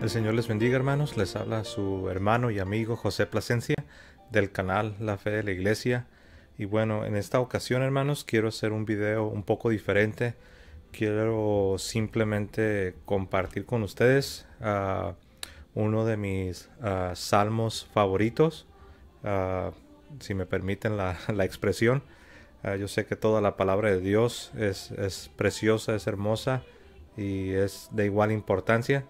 El Señor les bendiga, hermanos. Les habla su hermano y amigo José Plasencia del canal La Fe de la Iglesia. Y bueno, en esta ocasión, hermanos, quiero hacer un video un poco diferente. Quiero simplemente compartir con ustedes uno de mis salmos favoritos, si me permiten la expresión. Yo sé que toda la palabra de Dios es preciosa, es hermosa y es de igual importancia.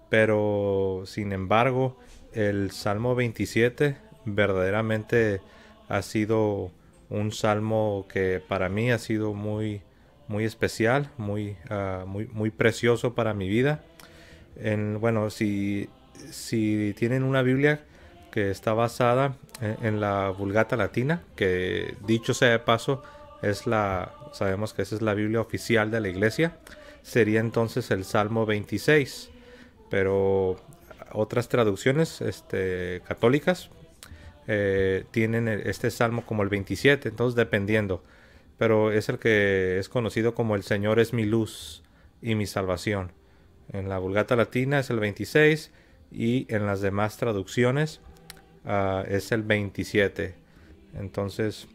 Pero sin embargo, el Salmo 27 verdaderamente ha sido un salmo que para mí ha sido muy especial, muy precioso para mi vida. Bueno, si tienen una Biblia que está basada en la Vulgata Latina, que dicho sea de paso, sabemos que esa es la Biblia oficial de la Iglesia, sería entonces el Salmo 26. Pero otras traducciones católicas tienen este salmo como el 27, entonces dependiendo. Pero es el que es conocido como el Señor es mi luz y mi salvación. En la Vulgata Latina es el 26 y en las demás traducciones es el 27. Entonces,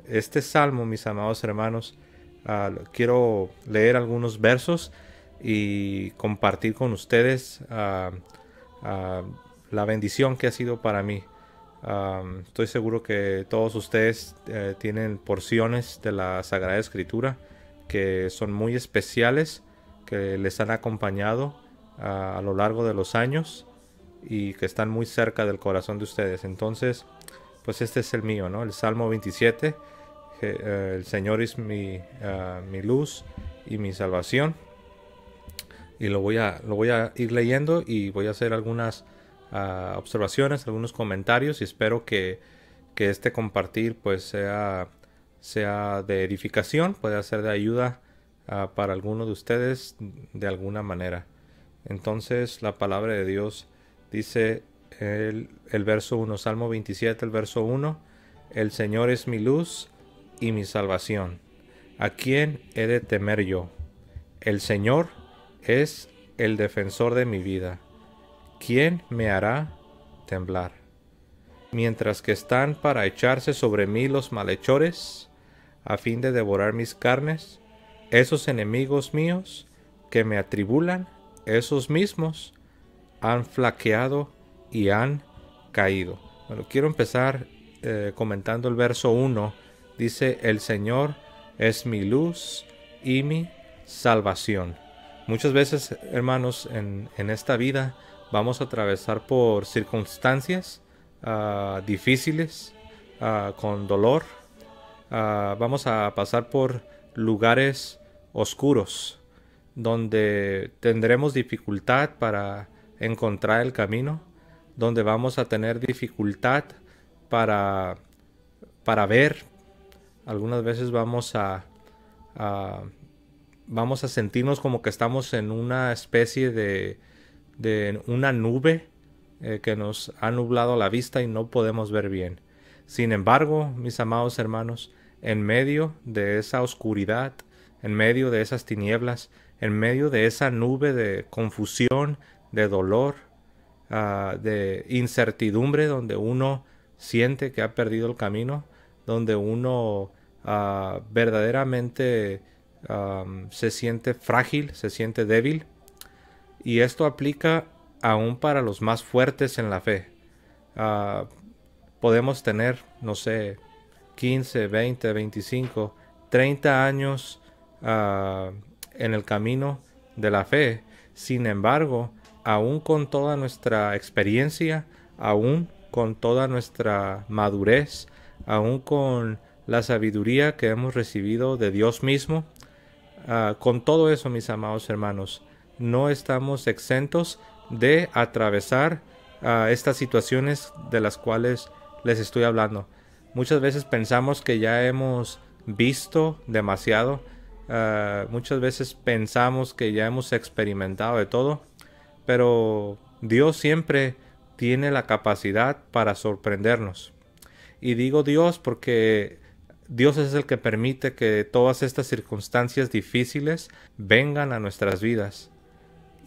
este salmo, mis amados hermanos, quiero leer algunos versos y compartir con ustedes la bendición que ha sido para mí. Estoy seguro que todos ustedes tienen porciones de la Sagrada Escritura que son muy especiales, que les han acompañado a lo largo de los años y que están muy cerca del corazón de ustedes. Entonces, pues este es el mío, ¿no? El Salmo 27, el Señor es mi luz y mi salvación. Y lo voy a ir leyendo y voy a hacer algunas observaciones, algunos comentarios, y espero que este compartir pues sea de edificación, pueda ser de ayuda para alguno de ustedes de alguna manera. Entonces la palabra de Dios dice el verso 1, Salmo 27, el verso 1: El Señor es mi luz y mi salvación. ¿A quién he de temer yo? El Señor es el defensor de mi vida. ¿Quién me hará temblar? Mientras que están para echarse sobre mí los malhechores, a fin de devorar mis carnes, esos enemigos míos que me atribulan, esos mismos han flaqueado y han caído. Bueno, quiero empezar comentando el verso 1. Dice: el Señor es mi luz y mi salvación. Muchas veces, hermanos, en esta vida vamos a atravesar por circunstancias difíciles, con dolor. Vamos a pasar por lugares oscuros donde tendremos dificultad para encontrar el camino, donde vamos a tener dificultad para ver. Algunas veces vamos a sentirnos como que estamos en una especie de una nube que nos ha nublado la vista y no podemos ver bien. Sin embargo, mis amados hermanos, en medio de esa oscuridad, en medio de esas tinieblas, en medio de esa nube de confusión, de dolor, de incertidumbre, donde uno siente que ha perdido el camino, donde uno verdaderamente se siente frágil, se siente débil. Y esto aplica aún para los más fuertes en la fe. Podemos tener, no sé, 15, 20, 25, 30 años en el camino de la fe. Sin embargo, aún con toda nuestra experiencia, aún con toda nuestra madurez, aún con la sabiduría que hemos recibido de Dios mismo, con todo eso, mis amados hermanos, no estamos exentos de atravesar estas situaciones de las cuales les estoy hablando. Muchas veces pensamos que ya hemos visto demasiado. Muchas veces pensamos que ya hemos experimentado de todo. Pero Dios siempre tiene la capacidad para sorprendernos. Y digo Dios porque Dios es el que permite que todas estas circunstancias difíciles vengan a nuestras vidas.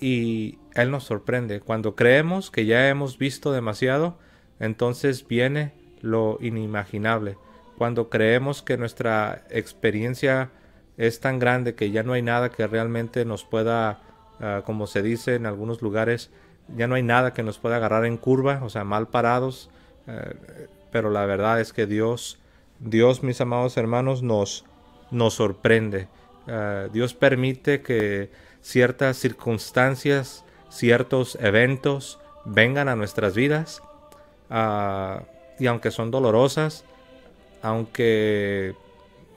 y Él nos sorprende. Cuando creemos que ya hemos visto demasiado, entonces viene lo inimaginable. Cuando creemos que nuestra experiencia es tan grande que ya no hay nada que realmente nos pueda, como se dice en algunos lugares, ya no hay nada que nos pueda agarrar en curva, o sea, mal parados. Pero la verdad es que Dios, mis amados hermanos, nos sorprende. Dios permite que ciertas circunstancias, ciertos eventos vengan a nuestras vidas, y aunque son dolorosas, aunque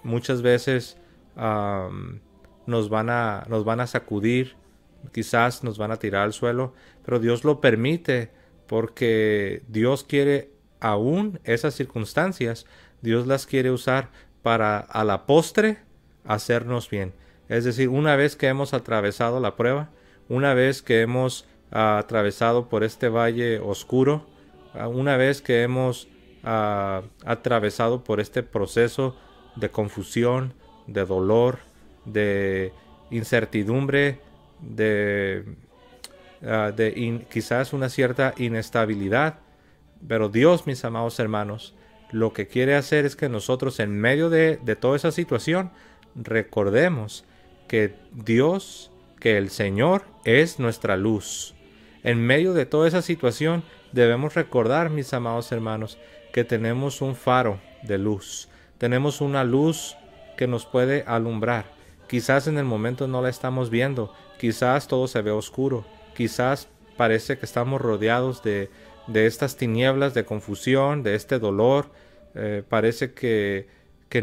muchas veces nos van a sacudir, quizás nos van a tirar al suelo, pero Dios lo permite porque Dios quiere aún esas circunstancias, Dios las quiere usar para a la postre hacernos bien. Es decir, una vez que hemos atravesado la prueba, una vez que hemos atravesado por este valle oscuro, una vez que hemos atravesado por este proceso de confusión, de dolor, de incertidumbre, quizás una cierta inestabilidad. Pero Dios, mis amados hermanos, lo que quiere hacer es que nosotros en medio de toda esa situación recordemos que Dios, que el Señor es nuestra luz. En medio de toda esa situación debemos recordar, mis amados hermanos, que tenemos un faro de luz. Tenemos una luz que nos puede alumbrar. Quizás en el momento no la estamos viendo. Quizás todo se ve oscuro. Quizás parece que estamos rodeados de estas tinieblas de confusión, de este dolor. Parece que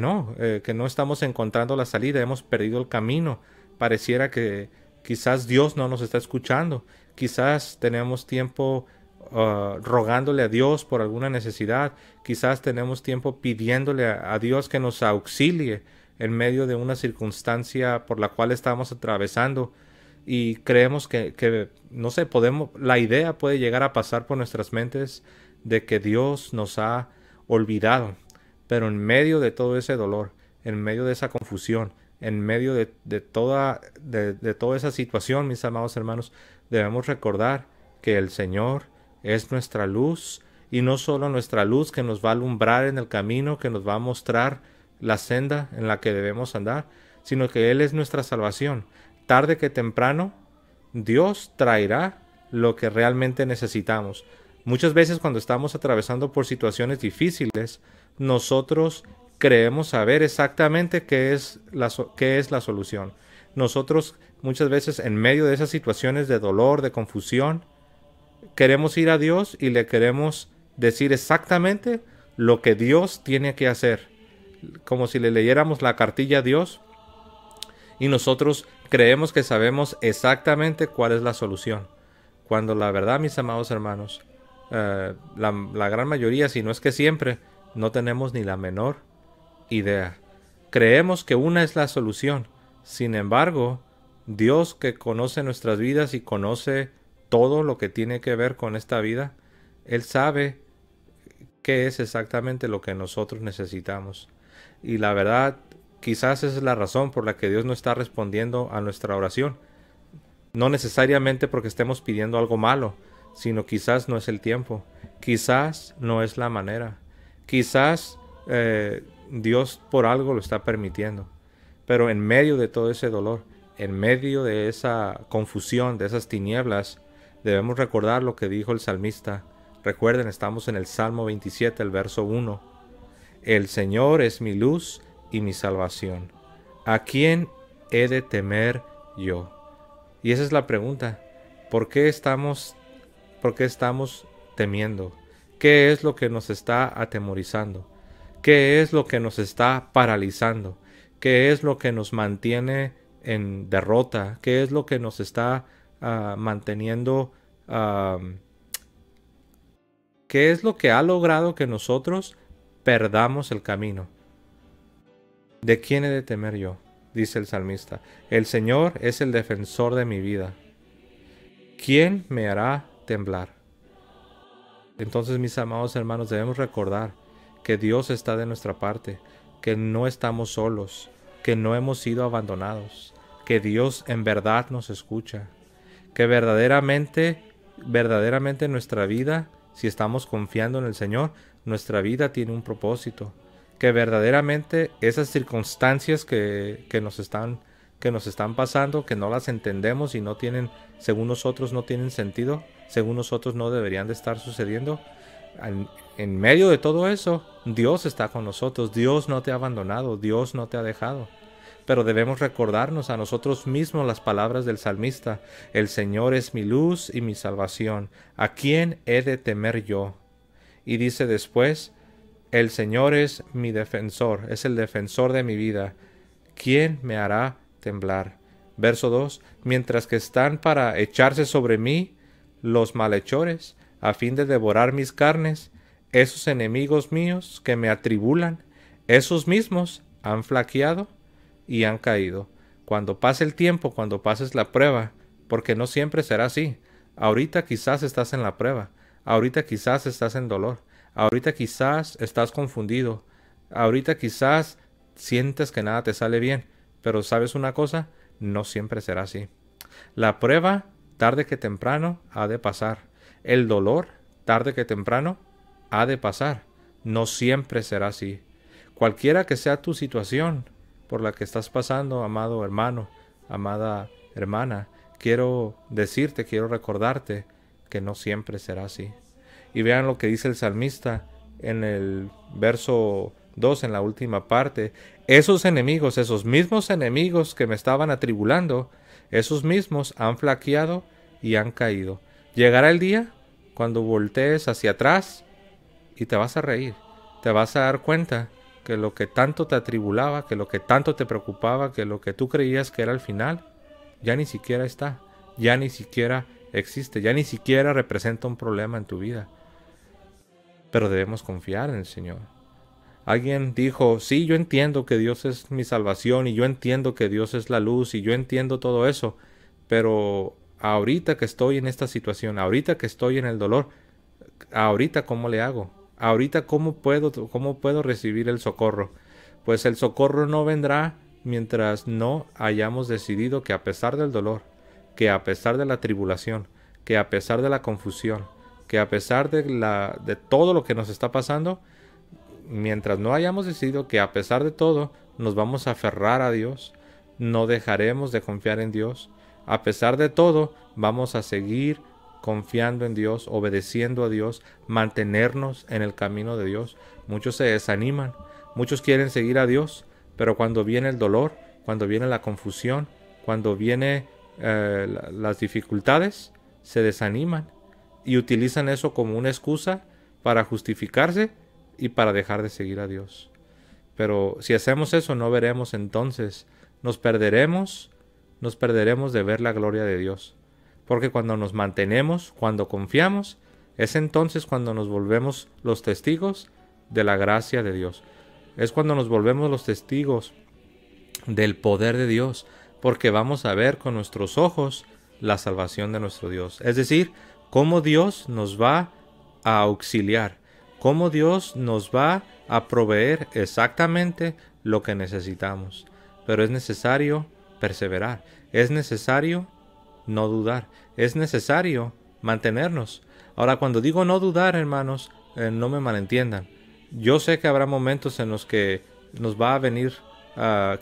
no estamos encontrando la salida. Hemos perdido el camino. Pareciera que quizás Dios no nos está escuchando. Quizás tenemos tiempo rogándole a Dios por alguna necesidad. Quizás tenemos tiempo pidiéndole a Dios que nos auxilie en medio de una circunstancia por la cual estamos atravesando. Y creemos que no sé, la idea puede llegar a pasar por nuestras mentes de que Dios nos ha olvidado. Pero en medio de todo ese dolor, en medio de esa confusión, en medio de toda esa situación, mis amados hermanos, debemos recordar que el Señor es nuestra luz, y no solo nuestra luz que nos va a alumbrar en el camino, que nos va a mostrar la senda en la que debemos andar, sino que Él es nuestra salvación. Tarde que temprano, Dios traerá lo que realmente necesitamos. Muchas veces cuando estamos atravesando por situaciones difíciles, nosotros creemos saber exactamente qué es la solución. Nosotros muchas veces en medio de esas situaciones de dolor, de confusión, queremos ir a Dios y le queremos decir exactamente lo que Dios tiene que hacer. Como si le leyéramos la cartilla a Dios y nosotros creemos que sabemos exactamente cuál es la solución. Cuando la verdad, mis amados hermanos, la gran mayoría, si no es que siempre, no tenemos ni la menor idea. Creemos que una es la solución. Sin embargo, Dios, que conoce nuestras vidas y conoce todo lo que tiene que ver con esta vida, Él sabe qué es exactamente lo que nosotros necesitamos. Y la verdad, quizás esa es la razón por la que Dios no está respondiendo a nuestra oración. No necesariamente porque estemos pidiendo algo malo, sino quizás no es el tiempo. Quizás no es la manera. Quizás Dios por algo lo está permitiendo. Pero en medio de todo ese dolor, en medio de esa confusión, de esas tinieblas, debemos recordar lo que dijo el salmista. Recuerden, estamos en el Salmo 27, el verso 1. El Señor es mi luz y mi salvación. ¿A quién he de temer yo? Y esa es la pregunta. ¿Por qué estamos temiendo? ¿Qué es lo que nos está atemorizando? ¿Qué es lo que nos está paralizando? ¿Qué es lo que nos mantiene en derrota? ¿Qué es lo que nos está manteniendo? ¿Qué es lo que ha logrado que nosotros perdamos el camino? ¿De quién he de temer yo? Dice el salmista. El Señor es el defensor de mi vida. ¿Quién me hará temblar? Entonces, mis amados hermanos, debemos recordar que Dios está de nuestra parte, que no estamos solos, que no hemos sido abandonados, que Dios en verdad nos escucha, que verdaderamente nuestra vida, si estamos confiando en el Señor, nuestra vida tiene un propósito, que verdaderamente esas circunstancias que nos están pasando, que no las entendemos y no tienen, según nosotros no tienen sentido, según nosotros no deberían de estar sucediendo, en medio de todo eso, Dios está con nosotros, Dios no te ha abandonado, Dios no te ha dejado. Pero debemos recordarnos a nosotros mismos las palabras del salmista: el Señor es mi luz y mi salvación, ¿a quién he de temer yo? Y dice después: el Señor es mi defensor, es el defensor de mi vida, ¿quién me hará temblar? Verso 2: mientras que están para echarse sobre mí los malhechores, a fin de devorar mis carnes, esos enemigos míos que me atribulan, esos mismos han flaqueado y han caído. Cuando pase el tiempo, cuando pases la prueba, porque no siempre será así. Ahorita quizás estás en la prueba, ahorita quizás estás en dolor, ahorita quizás estás confundido, ahorita quizás sientes que nada te sale bien, pero ¿sabes una cosa? No siempre será así. La prueba, tarde que temprano, ha de pasar. El dolor, tarde que temprano, ha de pasar. No siempre será así. Cualquiera que sea tu situación por la que estás pasando, amado hermano, amada hermana, quiero decirte, quiero recordarte que no siempre será así. Y vean lo que dice el salmista en el verso 2, en la última parte: esos enemigos, esos mismos enemigos que me estaban atribulando, esos mismos han flaqueado y han caído. Llegará el día cuando voltees hacia atrás y te vas a reír, te vas a dar cuenta que lo que tanto te atribulaba, que lo que tanto te preocupaba, que lo que tú creías que era el final, ya ni siquiera está, ya ni siquiera existe, ya ni siquiera representa un problema en tu vida. Pero debemos confiar en el Señor. Alguien dijo: sí, yo entiendo que Dios es mi salvación, y yo entiendo que Dios es la luz, y yo entiendo todo eso, pero ahorita que estoy en esta situación, ahorita que estoy en el dolor, ahorita ¿cómo le hago? Ahorita ¿cómo puedo recibir el socorro? Pues el socorro no vendrá mientras no hayamos decidido que a pesar del dolor, que a pesar de la tribulación, que a pesar de la confusión, que a pesar de todo lo que nos está pasando, mientras no hayamos decidido que a pesar de todo nos vamos a aferrar a Dios, no dejaremos de confiar en Dios, a pesar de todo vamos a seguir confiando en Dios, obedeciendo a Dios, mantenernos en el camino de Dios. Muchos se desaniman, muchos quieren seguir a Dios, pero cuando viene el dolor, cuando viene la confusión, cuando viene las dificultades, se desaniman y utilizan eso como una excusa para justificarse y para dejar de seguir a Dios. Pero si hacemos eso, no veremos entonces, nos perderemos de ver la gloria de Dios. Porque cuando nos mantenemos, cuando confiamos, es entonces cuando nos volvemos los testigos de la gracia de Dios. Es cuando nos volvemos los testigos del poder de Dios, porque vamos a ver con nuestros ojos la salvación de nuestro Dios. Es decir, cómo Dios nos va a auxiliar, cómo Dios nos va a proveer exactamente lo que necesitamos. Pero es necesario perseverar, es necesario no dudar, es necesario mantenernos. Ahora, cuando digo no dudar, hermanos, no me malentiendan. Yo sé que habrá momentos en los que nos va a venir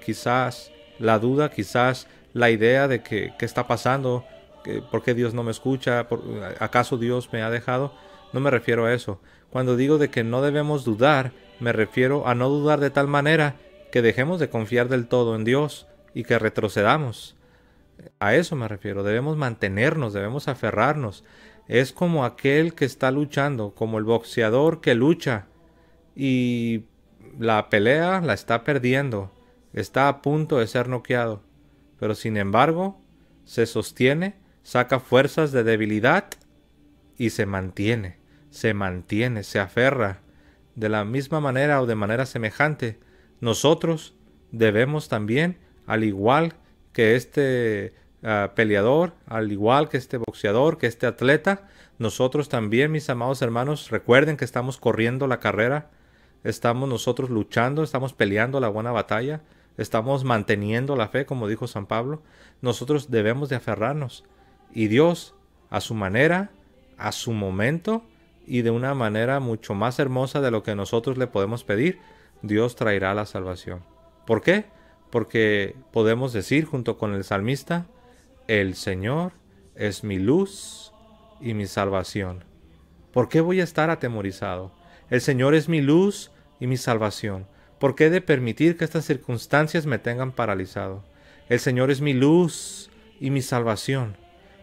quizás la duda, quizás la idea de que qué está pasando, por qué Dios no me escucha, ¿acaso Dios me ha dejado? No me refiero a eso. Cuando digo de que no debemos dudar, me refiero a no dudar de tal manera que dejemos de confiar del todo en Dios y que retrocedamos. A eso me refiero. Debemos mantenernos, debemos aferrarnos. Es como aquel que está luchando, como el boxeador que lucha y la pelea la está perdiendo, está a punto de ser noqueado, pero sin embargo se sostiene, saca fuerzas de debilidad y se mantiene, se aferra. De la misma manera o de manera semejante, nosotros debemos también, al igual que este peleador, al igual que este boxeador, que este atleta, nosotros también, mis amados hermanos, recuerden que estamos corriendo la carrera, estamos nosotros luchando, estamos peleando la buena batalla, estamos manteniendo la fe, como dijo San Pablo. Nosotros debemos de aferrarnos Y Dios, a su manera, a su momento y de una manera mucho más hermosa de lo que nosotros le podemos pedir, Dios traerá la salvación. ¿Por qué? Porque podemos decir junto con el salmista, el Señor es mi luz y mi salvación. ¿Por qué voy a estar atemorizado? El Señor es mi luz y mi salvación. ¿Por qué he de permitir que estas circunstancias me tengan paralizado? El Señor es mi luz y mi salvación.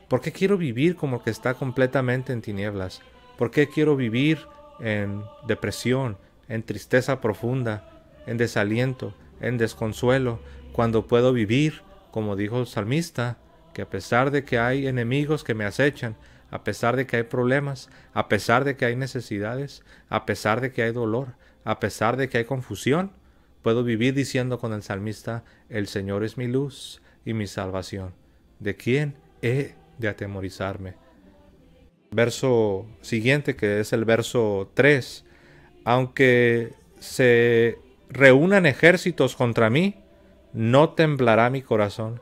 ¿Por qué quiero vivir como que está completamente en tinieblas? ¿Por qué quiero vivir en depresión, en tristeza profunda, en desaliento, en desconsuelo, cuando puedo vivir, como dijo el salmista, que a pesar de que hay enemigos que me acechan, a pesar de que hay problemas, a pesar de que hay necesidades, a pesar de que hay dolor, a pesar de que hay confusión, puedo vivir diciendo con el salmista, el Señor es mi luz y mi salvación. ¿De quién he de atemorizarme? Verso siguiente, que es el verso 3. Aunque se reúnan ejércitos contra mí, no temblará mi corazón.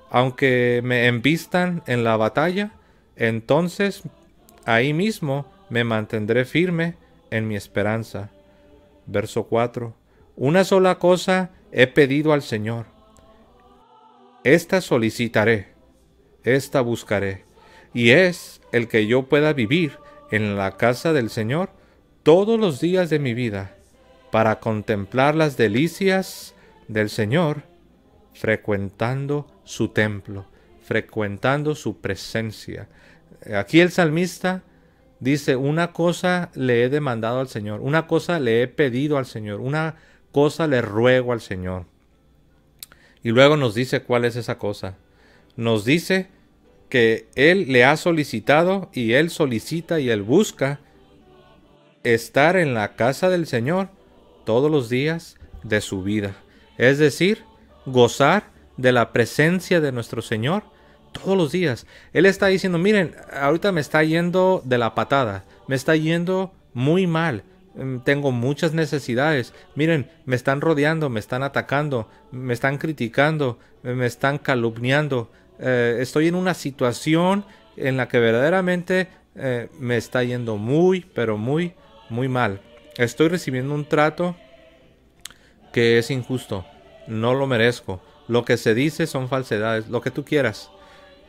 Aunque me embistan en la batalla, entonces ahí mismo me mantendré firme en mi esperanza. Verso 4. Una sola cosa he pedido al Señor. Esta solicitaré, esta buscaré, y es el que yo pueda vivir en la casa del Señor todos los días de mi vida, para contemplar las delicias del Señor, frecuentando su templo, frecuentando su presencia. Aquí el salmista dice, una cosa le he demandado al Señor, una cosa le he pedido al Señor, una cosa le ruego al Señor. Y luego nos dice cuál es esa cosa. Nos dice que Él le ha solicitado y Él solicita y Él busca estar en la casa del Señor todos los días de su vida. Es decir, gozar de la presencia de nuestro Señor todos los días. Él está diciendo, miren, ahorita me está yendo de la patada, me está yendo muy mal, tengo muchas necesidades, miren, me están rodeando, me están atacando, me están criticando, me están calumniando, estoy en una situación en la que verdaderamente me está yendo muy, pero muy mal. Estoy recibiendo un trato que es injusto, no lo merezco, lo que se dice son falsedades, lo que tú quieras,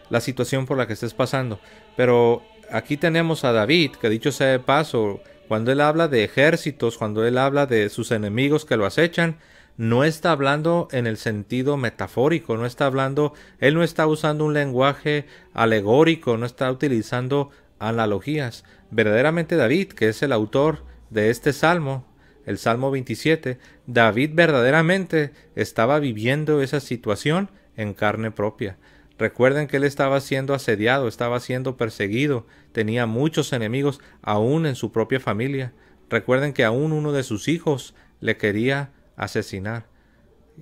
la situación por la que estés pasando. Pero aquí tenemos a David, que dicho sea de paso, cuando él habla de ejércitos, cuando él habla de sus enemigos que lo acechan, no está hablando en el sentido metafórico, no está hablando, él no está usando un lenguaje alegórico, no está utilizando analogías. Verdaderamente David, que es el autor de este salmo, el Salmo 27, David verdaderamente estaba viviendo esa situación en carne propia. Recuerden que él estaba siendo asediado, estaba siendo perseguido, tenía muchos enemigos aún en su propia familia. Recuerden que aún uno de sus hijos le quería asesinar.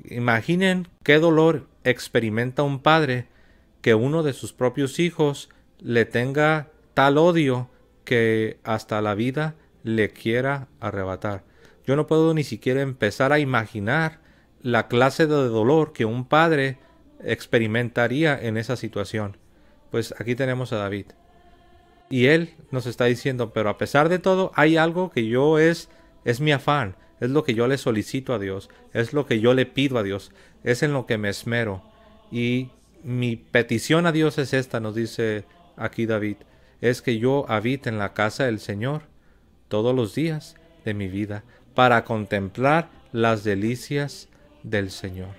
Imaginen qué dolor experimenta un padre que uno de sus propios hijos le tenga tal odio que hasta la vida le quiera arrebatar. Yo no puedo ni siquiera empezar a imaginar la clase de dolor que un padre experimentaría en esa situación. Pues aquí tenemos a David. Y él nos está diciendo, pero a pesar de todo, hay algo que yo es mi afán, es lo que yo le solicito a Dios, es lo que yo le pido a Dios, es en lo que me esmero. Y mi petición a Dios es esta, nos dice aquí David, es que yo habite en la casa del Señor todos los días de mi vida, para contemplar las delicias del Señor.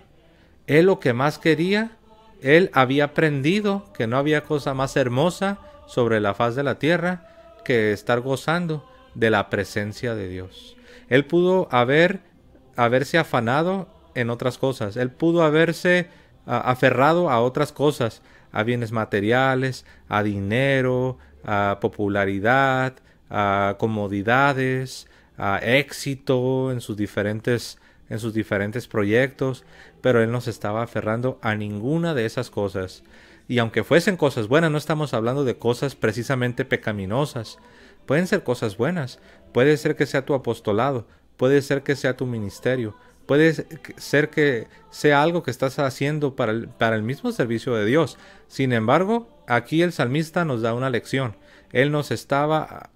Él lo que más quería, él había aprendido que no había cosa más hermosa sobre la faz de la tierra que estar gozando de la presencia de Dios. Él pudo haberse afanado en otras cosas, él pudo haberse aferrado a otras cosas, a bienes materiales, a dinero, a popularidad, a comodidades, a éxito en sus diferentes proyectos, pero él no se estaba aferrando a ninguna de esas cosas. Y aunque fuesen cosas buenas, no estamos hablando de cosas precisamente pecaminosas. Pueden ser cosas buenas, puede ser que sea tu apostolado, puede ser que sea tu ministerio, puede ser que sea algo que estás haciendo para el mismo servicio de Dios. Sin embargo, aquí el salmista nos da una lección. Él no se estaba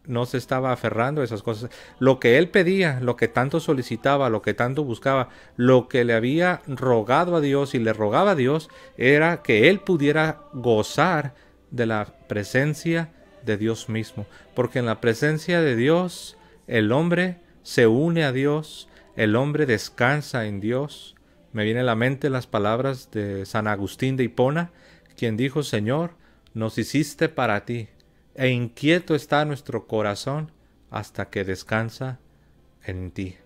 aferrando a esas cosas. Lo que él pedía, lo que tanto solicitaba, lo que tanto buscaba, lo que le había rogado a Dios y le rogaba a Dios, era que él pudiera gozar de la presencia de Dios mismo. Porque en la presencia de Dios, el hombre se une a Dios, el hombre descansa en Dios. Me vienen a la mente las palabras de San Agustín de Hipona, quien dijo: Señor, nos hiciste para ti, e inquieto está nuestro corazón hasta que descansa en ti.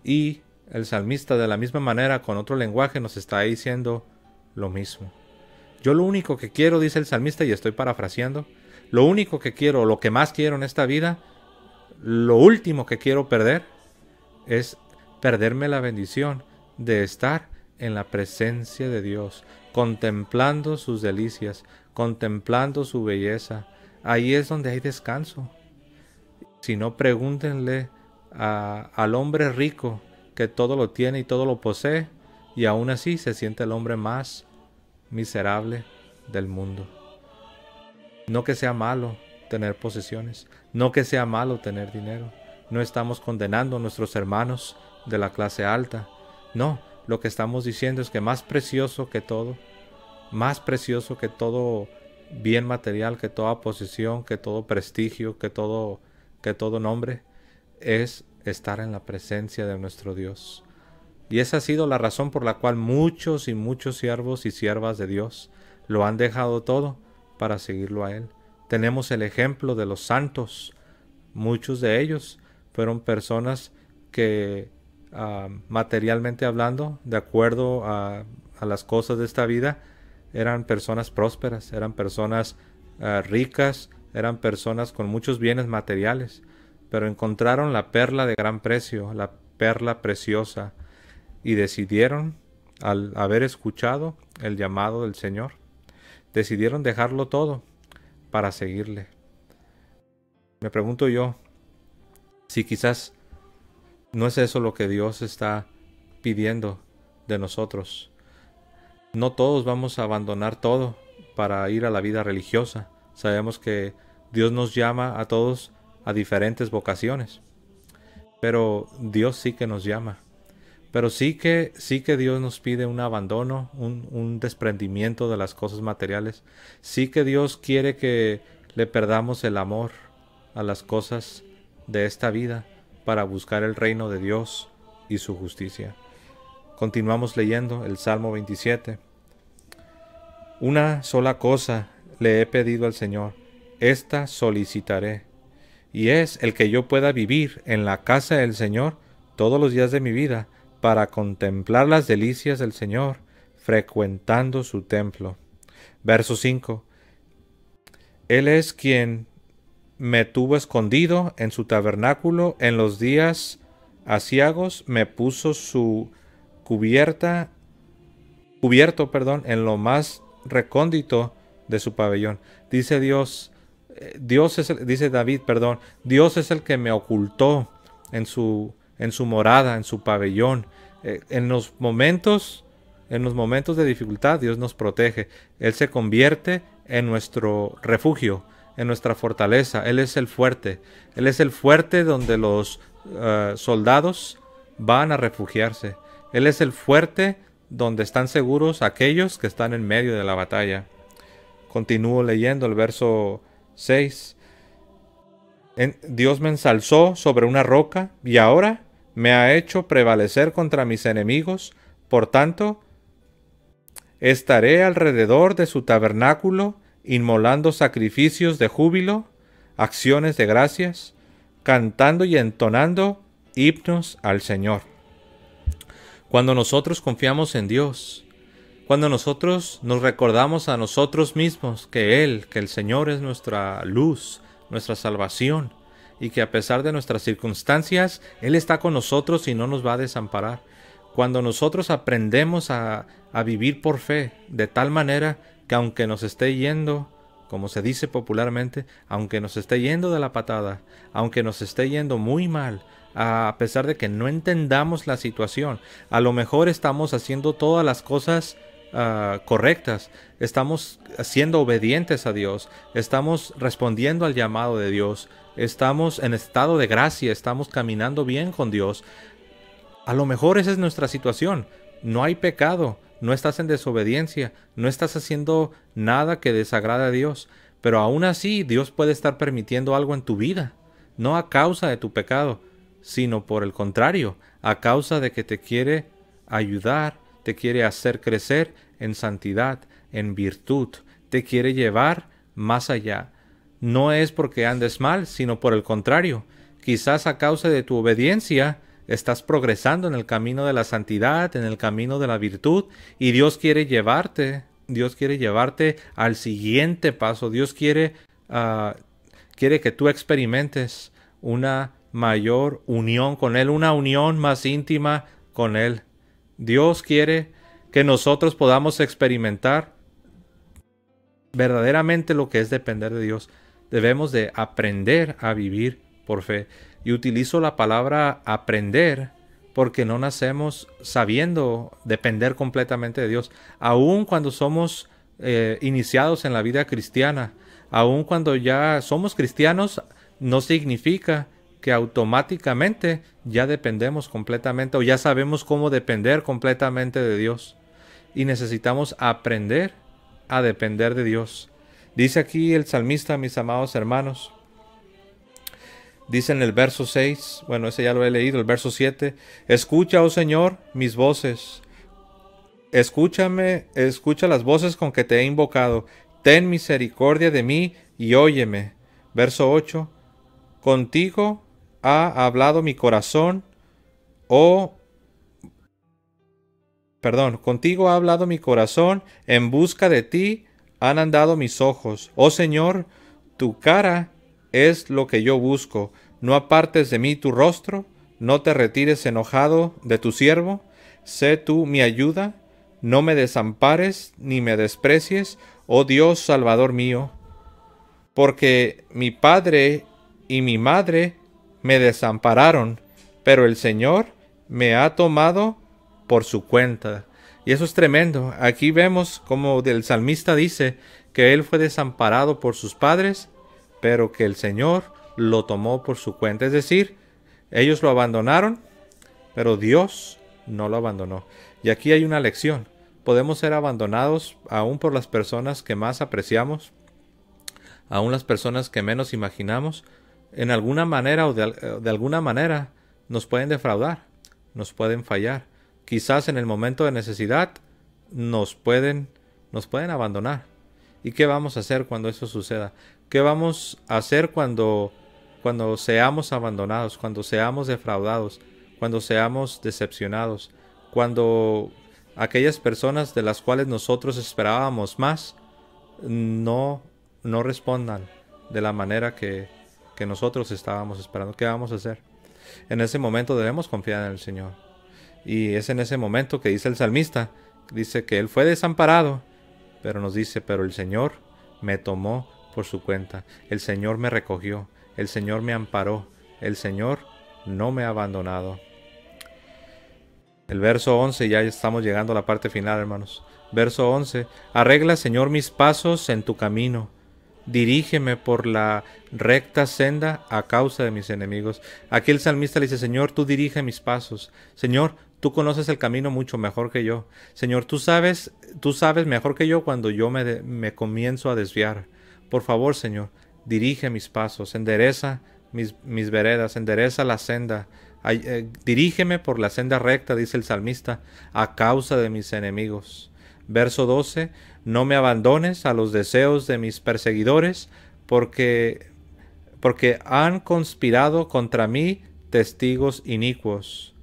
Y el salmista, de la misma manera, con otro lenguaje, nos está diciendo lo mismo. Yo lo único que quiero, dice el salmista, y estoy parafraseando, lo único que quiero, lo que más quiero en esta vida, lo último que quiero perder, es perderme la bendición de estar en la presencia de Dios, contemplando sus delicias, contemplando su belleza. Ahí es donde hay descanso. Si no, pregúntenle al hombre rico que todo lo tiene y todo lo posee, y aún así se siente el hombre más miserable del mundo. No que sea malo tener posesiones, no que sea malo tener dinero. No estamos condenando a nuestros hermanos de la clase alta. No, lo que estamos diciendo es que más precioso que todo bien material, que toda posesión, que todo prestigio, que todo nombre, es estar en la presencia de nuestro Dios. Y esa ha sido la razón por la cual muchos y muchos siervos y siervas de Dios lo han dejado todo para seguirlo a Él. Tenemos el ejemplo de los santos. Muchos de ellos fueron personas que, materialmente hablando, de acuerdo a las cosas de esta vida, eran personas prósperas, eran personas ricas, eran personas con muchos bienes materiales, pero encontraron la perla de gran precio, la perla preciosa, y decidieron, al haber escuchado el llamado del Señor, decidieron dejarlo todo para seguirle. Me pregunto yo, si quizás no es eso lo que Dios está pidiendo de nosotros. No todos vamos a abandonar todo para ir a la vida religiosa. Sabemos que Dios nos llama a todos a diferentes vocaciones, pero Dios sí que nos llama. Pero sí que Dios nos pide un abandono, un desprendimiento de las cosas materiales. Sí que Dios quiere que le perdamos el amor a las cosas de esta vida para buscar el reino de Dios y su justicia. Continuamos leyendo el Salmo 27. Una sola cosa le he pedido al Señor, esta solicitaré, y es el que yo pueda vivir en la casa del Señor todos los días de mi vida, para contemplar las delicias del Señor, frecuentando su templo. Verso 5. Él es quien me tuvo escondido en su tabernáculo en los días aciagos, me puso su cubierto, en lo más recóndito de su pabellón. Dice dice David, Dios es el que me ocultó en su morada, en su pabellón. En los momentos de dificultad, Dios nos protege. Él se convierte en nuestro refugio, en nuestra fortaleza. Él es el fuerte. Él es el fuerte donde los soldados van a refugiarse. Él es el fuerte donde están seguros aquellos que están en medio de la batalla. Continúo leyendo el verso 6. Dios me ensalzó sobre una roca y ahora me ha hecho prevalecer contra mis enemigos. Por tanto, estaré alrededor de su tabernáculo, inmolando sacrificios de júbilo, acciones de gracias, cantando y entonando himnos al Señor. Cuando nosotros confiamos en Dios, cuando nosotros nos recordamos a nosotros mismos que el Señor es nuestra luz, nuestra salvación, y que a pesar de nuestras circunstancias, Él está con nosotros y no nos va a desamparar. Cuando nosotros aprendemos a vivir por fe, de tal manera que aunque nos esté yendo, como se dice popularmente, aunque nos esté yendo de la patada, aunque nos esté yendo muy mal, a pesar de que no entendamos la situación, a lo mejor estamos haciendo todas las cosas correctas, estamos siendo obedientes a Dios, estamos respondiendo al llamado de Dios, estamos en estado de gracia, estamos caminando bien con Dios. A lo mejor esa es nuestra situación. No hay pecado, no estás en desobediencia, no estás haciendo nada que desagrade a Dios, pero aún así Dios puede estar permitiendo algo en tu vida, no a causa de tu pecado, sino por el contrario, a causa de que te quiere ayudar, te quiere hacer crecer en santidad, en virtud, te quiere llevar más allá. No es porque andes mal, sino por el contrario. Quizás a causa de tu obediencia estás progresando en el camino de la santidad, en el camino de la virtud, y Dios quiere llevarte al siguiente paso. Dios quiere que tú experimentes una mayor unión con Él, una unión más íntima con Él. Dios quiere que nosotros podamos experimentar verdaderamente lo que es depender de Dios. Debemos de aprender a vivir por fe. Y utilizo la palabra aprender porque no nacemos sabiendo depender completamente de Dios. Aun cuando somos iniciados en la vida cristiana, aun cuando ya somos cristianos, no significa que automáticamente ya dependemos completamente o ya sabemos cómo depender completamente de Dios. Y necesitamos aprender a depender de Dios. Dice aquí el salmista, mis amados hermanos, dice en el verso 6, bueno, ese ya lo he leído, el verso 7, escucha, oh Señor, mis voces. Escucha las voces con que te he invocado. Ten misericordia de mí y óyeme. Verso 8, contigo ha hablado mi corazón, contigo ha hablado mi corazón, en busca de ti han andado mis ojos. Oh Señor, tu cara es lo que yo busco. No apartes de mí tu rostro, no te retires enojado de tu siervo. Sé tú mi ayuda, no me desampares ni me desprecies, oh Dios Salvador mío. Porque mi padre y mi madre me desampararon, pero el Señor me ha tomado por su cuenta. Y eso es tremendo. Aquí vemos como el salmista dice que él fue desamparado por sus padres, pero que el Señor lo tomó por su cuenta. Es decir, ellos lo abandonaron, pero Dios no lo abandonó. Y aquí hay una lección. Podemos ser abandonados aún por las personas que más apreciamos, aún las personas que menos imaginamos. En alguna manera o de alguna manera nos pueden defraudar, nos pueden fallar. Quizás en el momento de necesidad nos pueden abandonar. ¿Y qué vamos a hacer cuando eso suceda? ¿Qué vamos a hacer cuando seamos abandonados, cuando seamos defraudados, cuando seamos decepcionados, cuando aquellas personas de las cuales nosotros esperábamos más no respondan de la manera que nosotros estábamos esperando? ¿Qué vamos a hacer? En ese momento debemos confiar en el Señor. Y es en ese momento que dice el salmista, dice que él fue desamparado, pero nos dice, pero el Señor me tomó por su cuenta, el Señor me recogió, el Señor me amparó, el Señor no me ha abandonado. El verso 11, ya estamos llegando a la parte final, hermanos. Verso 11, arregla, Señor, mis pasos en tu camino. Dirígeme por la recta senda a causa de mis enemigos. Aquí el salmista le dice, Señor, tú dirige mis pasos. Señor, tú conoces el camino mucho mejor que yo. Señor, tú sabes mejor que yo cuando yo me comienzo a desviar. Por favor, Señor, dirige mis pasos, endereza mis veredas, endereza la senda. Dirígeme por la senda recta, dice el salmista, a causa de mis enemigos. Verso 12, no me abandones a los deseos de mis perseguidores, porque han conspirado contra mí testigos inicuos.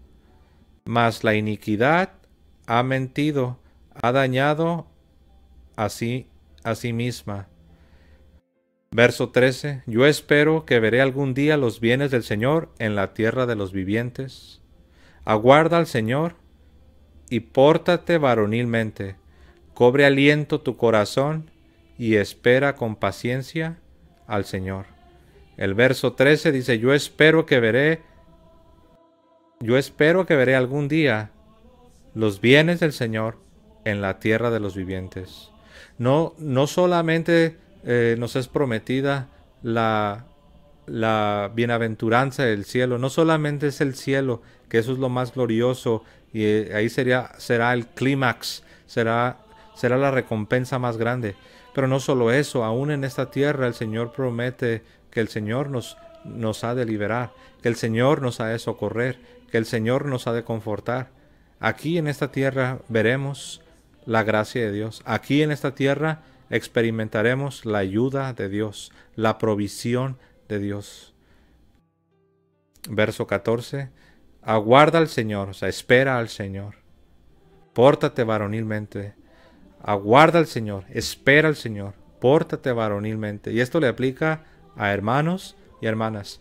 Mas la iniquidad ha mentido, ha dañado a sí misma. Verso 13, yo espero que veré algún día los bienes del Señor en la tierra de los vivientes. Aguarda al Señor y pórtate varonilmente. Cobre aliento tu corazón y espera con paciencia al Señor. El verso 13 dice, yo espero que veré algún día los bienes del Señor en la tierra de los vivientes. No solamente nos es prometida la bienaventuranza del cielo, no solamente es el cielo, que eso es lo más glorioso, y ahí será el clímax, será la recompensa más grande. Pero no solo eso, aún en esta tierra el Señor promete que el Señor nos ha de liberar, que el Señor nos ha de socorrer, que el Señor nos ha de confortar. Aquí en esta tierra veremos la gracia de Dios. Aquí en esta tierra experimentaremos la ayuda de Dios, la provisión de Dios. Verso 14. Aguarda al Señor, o sea, espera al Señor. Pórtate varonilmente. Aguarda al Señor, espera al Señor. Pórtate varonilmente. Y esto le aplica a hermanos y hermanas.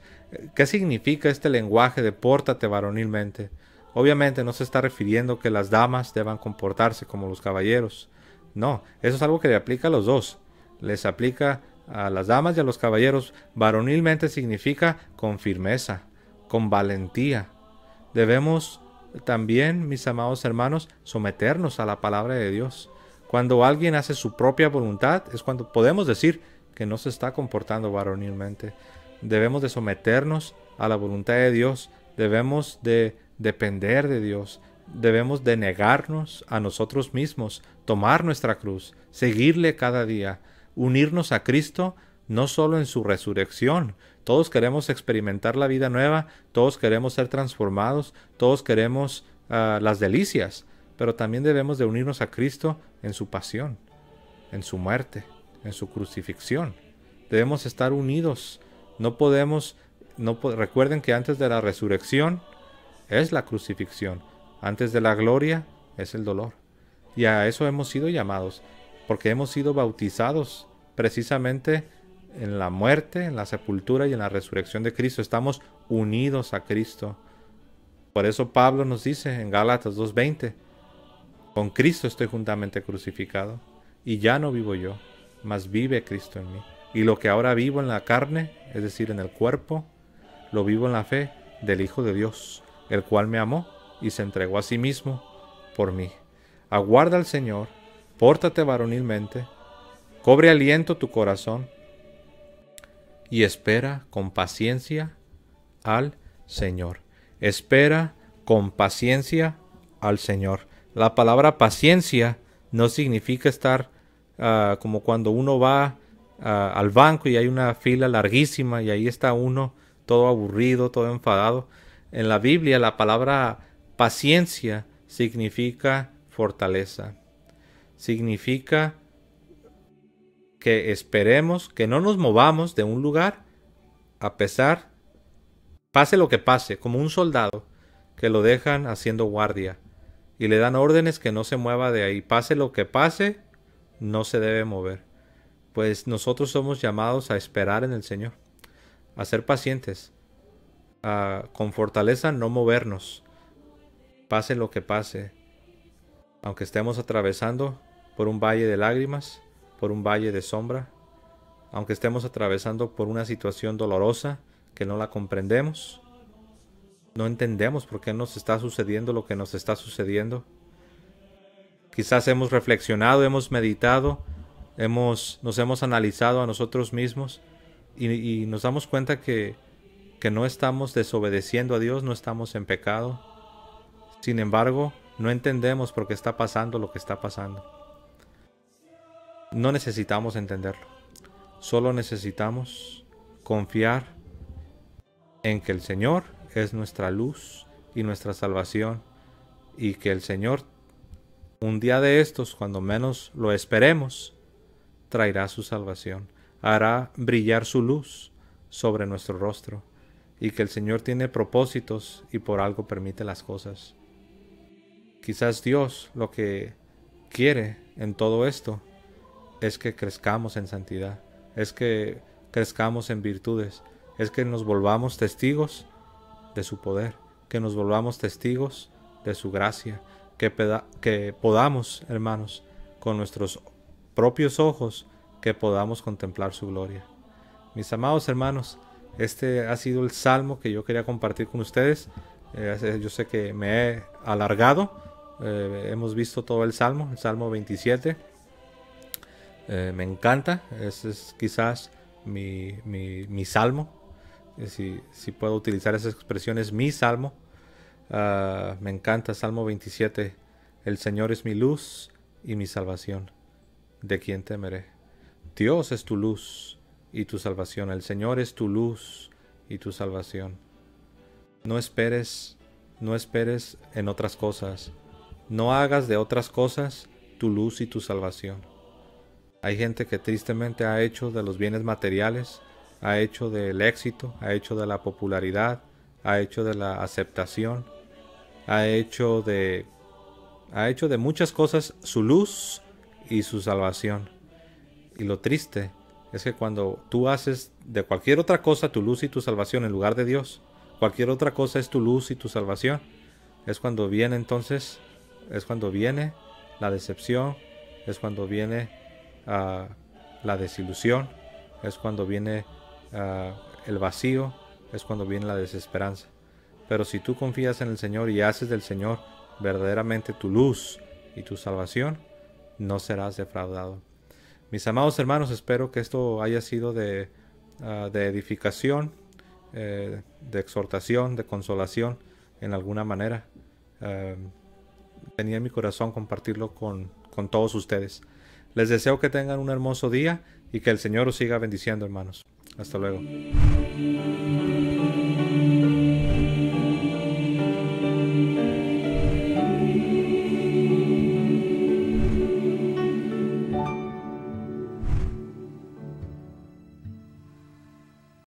¿Qué significa este lenguaje de pórtate varonilmente? Obviamente no se está refiriendo que las damas deban comportarse como los caballeros. No, eso es algo que le aplica a los dos. Les aplica a las damas y a los caballeros. Varonilmente significa con firmeza, con valentía. Debemos también, mis amados hermanos, someternos a la palabra de Dios. Cuando alguien hace su propia voluntad es cuando podemos decir que no se está comportando varonilmente. Debemos de someternos a la voluntad de Dios. Debemos de depender de Dios. Debemos de negarnos a nosotros mismos, tomar nuestra cruz, seguirle cada día, unirnos a Cristo, no solo en su resurrección. Todos queremos experimentar la vida nueva, todos queremos ser transformados, todos queremos las delicias, pero también debemos de unirnos a Cristo en su pasión, en su muerte, en su crucifixión. Debemos estar unidos. Recuerden que antes de la resurrección es la crucifixión. Antes de la gloria es el dolor. Y a eso hemos sido llamados, porque hemos sido bautizados precisamente en la muerte, en la sepultura y en la resurrección de Cristo. Estamos unidos a Cristo. Por eso Pablo nos dice en Gálatas 2:20, con Cristo estoy juntamente crucificado, y ya no vivo yo, mas vive Cristo en mí. Y lo que ahora vivo en la carne, es decir, en el cuerpo, lo vivo en la fe del Hijo de Dios, el cual me amó y se entregó a sí mismo por mí. Aguarda al Señor, pórtate varonilmente, cobre aliento tu corazón y espera con paciencia al Señor. Espera con paciencia al Señor. La palabra paciencia no significa estar como cuando uno va al banco y hay una fila larguísima y ahí está uno todo aburrido, todo enfadado. En la Biblia la palabra paciencia significa fortaleza. Significa que esperemos, que no nos movamos de un lugar a pesar, pase lo que pase, como un soldado que lo dejan haciendo guardia y le dan órdenes que no se mueva de ahí. Pase lo que pase, no se debe mover. Pues nosotros somos llamados a esperar en el Señor, a ser pacientes, con fortaleza no movernos, pase lo que pase, aunque estemos atravesando por un valle de lágrimas, por un valle de sombra, aunque estemos atravesando por una situación dolorosa que no la comprendemos, no entendemos por qué nos está sucediendo lo que nos está sucediendo. Quizás hemos reflexionado, hemos meditado, nos hemos analizado a nosotros mismos y nos damos cuenta que no estamos desobedeciendo a Dios, no estamos en pecado. Sin embargo, no entendemos por qué está pasando lo que está pasando. No necesitamos entenderlo. Solo necesitamos confiar en que el Señor es nuestra luz y nuestra salvación, y que el Señor, un día de estos, cuando menos lo esperemos, traerá su salvación, hará brillar su luz sobre nuestro rostro, y que el Señor tiene propósitos y por algo permite las cosas. Quizás Dios lo que quiere en todo esto es que crezcamos en santidad, es que crezcamos en virtudes, es que nos volvamos testigos de su poder, que nos volvamos testigos de su gracia, que podamos, hermanos, con nuestros propios ojos, que podamos contemplar su gloria. Mis amados hermanos, este ha sido el salmo que yo quería compartir con ustedes. Yo sé que me he alargado, Hemos visto todo el Salmo 27. Me encanta, ese es quizás mi salmo. Si puedo utilizar esa expresión, es mi salmo. Me encanta Salmo 27. El Señor es mi luz y mi salvación. ¿De quién temeré? Dios es tu luz y tu salvación. El Señor es tu luz y tu salvación. No esperes en otras cosas. No hagas de otras cosas tu luz y tu salvación. Hay gente que tristemente ha hecho de los bienes materiales, ha hecho del éxito, ha hecho de la popularidad, ha hecho de la aceptación, ha hecho de muchas cosas su luz y su salvación. Y lo triste es que cuando tú haces de cualquier otra cosa tu luz y tu salvación en lugar de Dios, cualquier otra cosa es tu luz y tu salvación, es cuando viene la decepción, es cuando viene la desilusión, es cuando viene el vacío, es cuando viene la desesperanza. Pero si tú confías en el Señor y haces del Señor verdaderamente tu luz y tu salvación, no serás defraudado. Mis amados hermanos, espero que esto haya sido de edificación, de exhortación, de consolación en alguna manera. Tenía en mi corazón compartirlo con todos ustedes. Les deseo que tengan un hermoso día y que el Señor os siga bendiciendo, hermanos. Hasta luego.